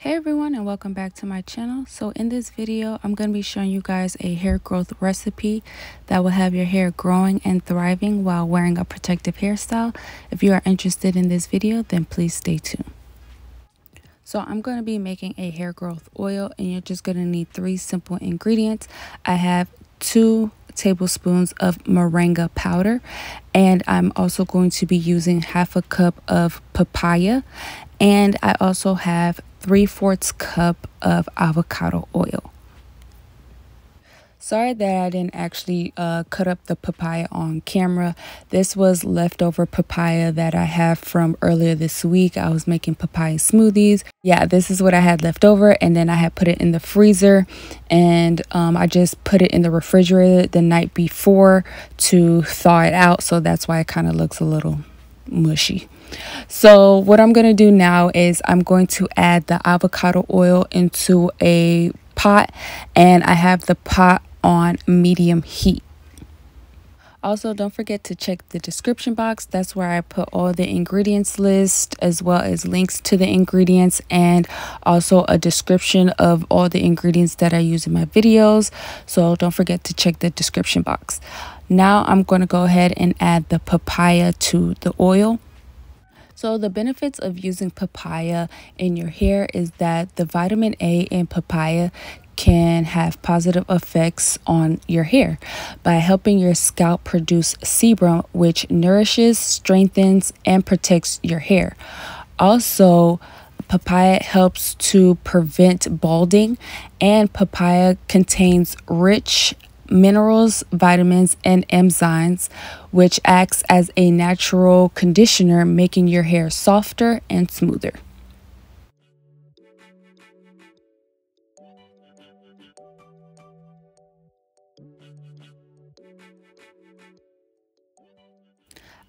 Hey everyone, and welcome back to my channel. So in this video I'm going to be showing you guys a hair growth recipe that will have your hair growing and thriving while wearing a protective hairstyle. If you are interested in this video, then please stay tuned. So I'm going to be making a hair growth oil, and you're just going to need 3 simple ingredients. I have 2 tablespoons of Moringa powder, and I'm also going to be using half a cup of papaya, and I also have 3/4 cup of avocado oil. Sorry that I didn't actually cut up the papaya on camera. This was leftover papaya that I have from earlier this week. I was making papaya smoothies. Yeah, this is what I had left over, and then I had put it in the freezer, and I just put it in the refrigerator the night before to thaw it out, so that's why it kind of looks a little mushy. So what I'm going to do now is I'm going to add the avocado oil into a pot, and I have the pot on medium heat. Also, don't forget to check the description box. That's where I put all the ingredients list, as well as links to the ingredients, and also a description of all the ingredients that I use in my videos. So don't forget to check the description box. Now I'm going to go ahead and add the papaya to the oil. So the benefits of using papaya in your hair is that the vitamin A in papaya can have positive effects on your hair by helping your scalp produce sebum, which nourishes, strengthens, and protects your hair. Also, papaya helps to prevent balding, and papaya contains rich minerals, vitamins, and enzymes, which acts as a natural conditioner, making your hair softer and smoother.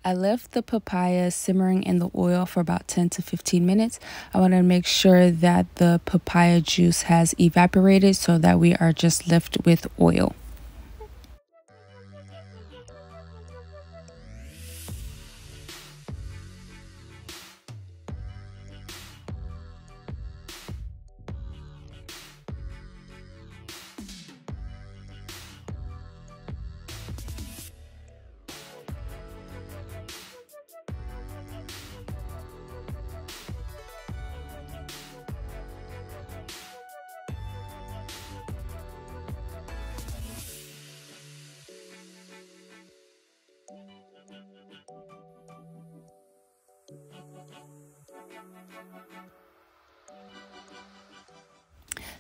I left the papaya simmering in the oil for about 10 to 15 minutes. I want to make sure that the papaya juice has evaporated so that we are just left with oil.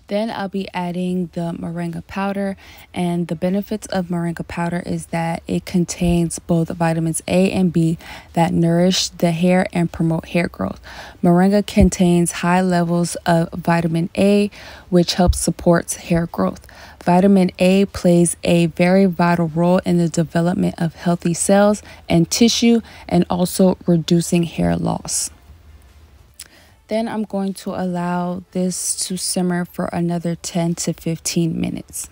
Then I'll be adding the Moringa powder, and the benefits of Moringa powder is that it contains both vitamins A and B that nourish the hair and promote hair growth. Moringa contains high levels of vitamin A, which helps support hair growth. Vitamin A plays a very vital role in the development of healthy cells and tissue, and also reducing hair loss. Then I'm going to allow this to simmer for another 10 to 15 minutes.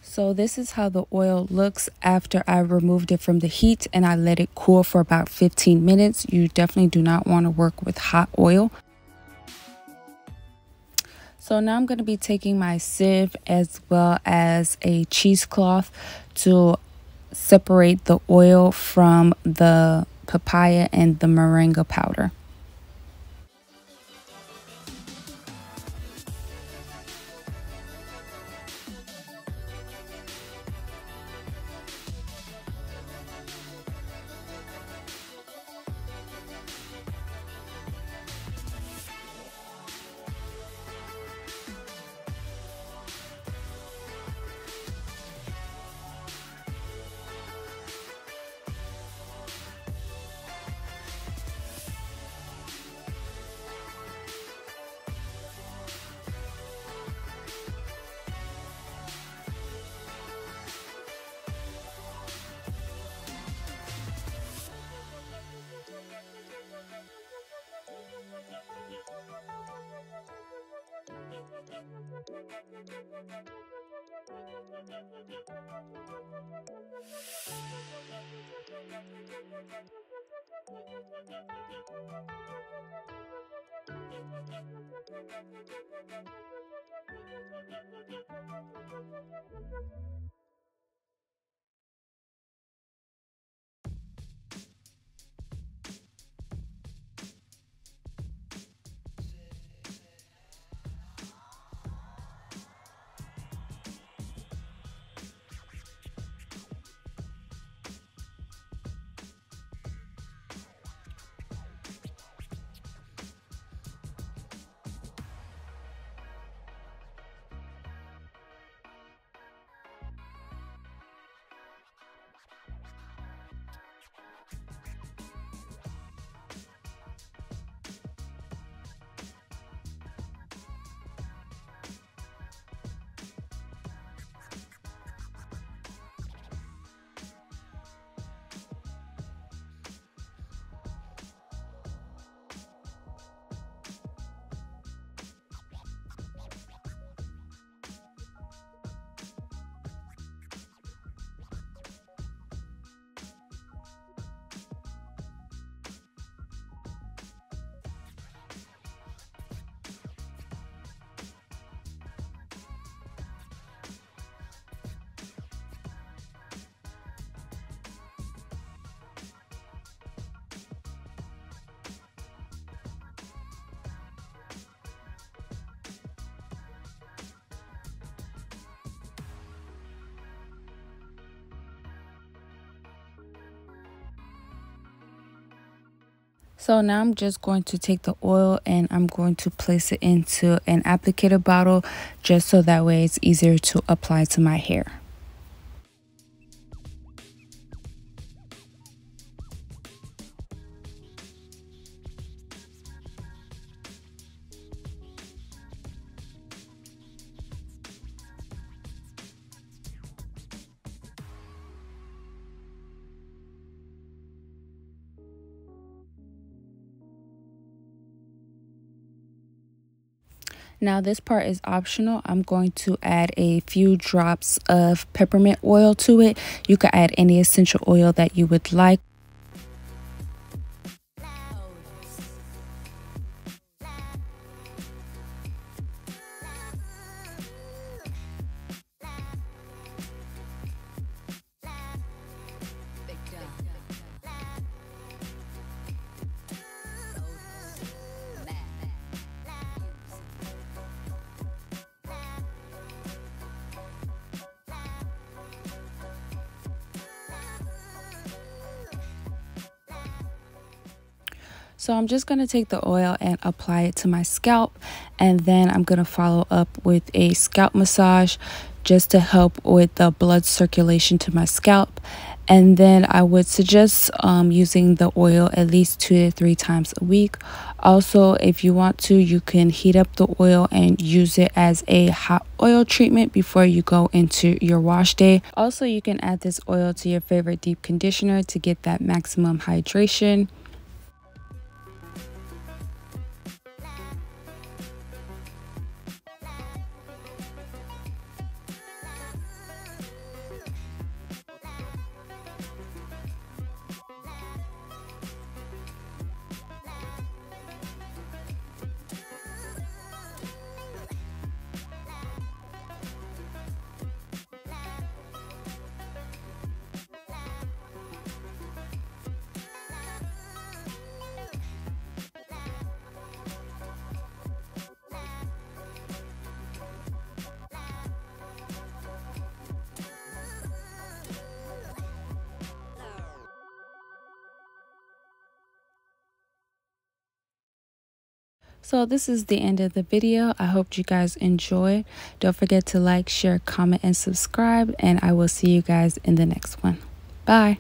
So this is how the oil looks after I removed it from the heat and I let it cool for about 15 minutes. You definitely do not want to work with hot oil. So now I'm going to be taking my sieve as well as a cheesecloth to separate the oil from the papaya and the moringa powder. So now I'm just going to take the oil and I'm going to place it into an applicator bottle just so that way it's easier to apply to my hair. Now this part is optional. I'm going to add a few drops of peppermint oil to it. You can add any essential oil that you would like. So I'm just going to take the oil and apply it to my scalp, and then I'm going to follow up with a scalp massage just to help with the blood circulation to my scalp. And then I would suggest using the oil at least 2 to 3 times a week. Also, if you want to, you can heat up the oil and use it as a hot oil treatment before you go into your wash day. Also, you can add this oil to your favorite deep conditioner to get that maximum hydration. So this is the end of the video. I hope you guys enjoyed. Don't forget to like, share, comment, and subscribe. And I will see you guys in the next one. Bye.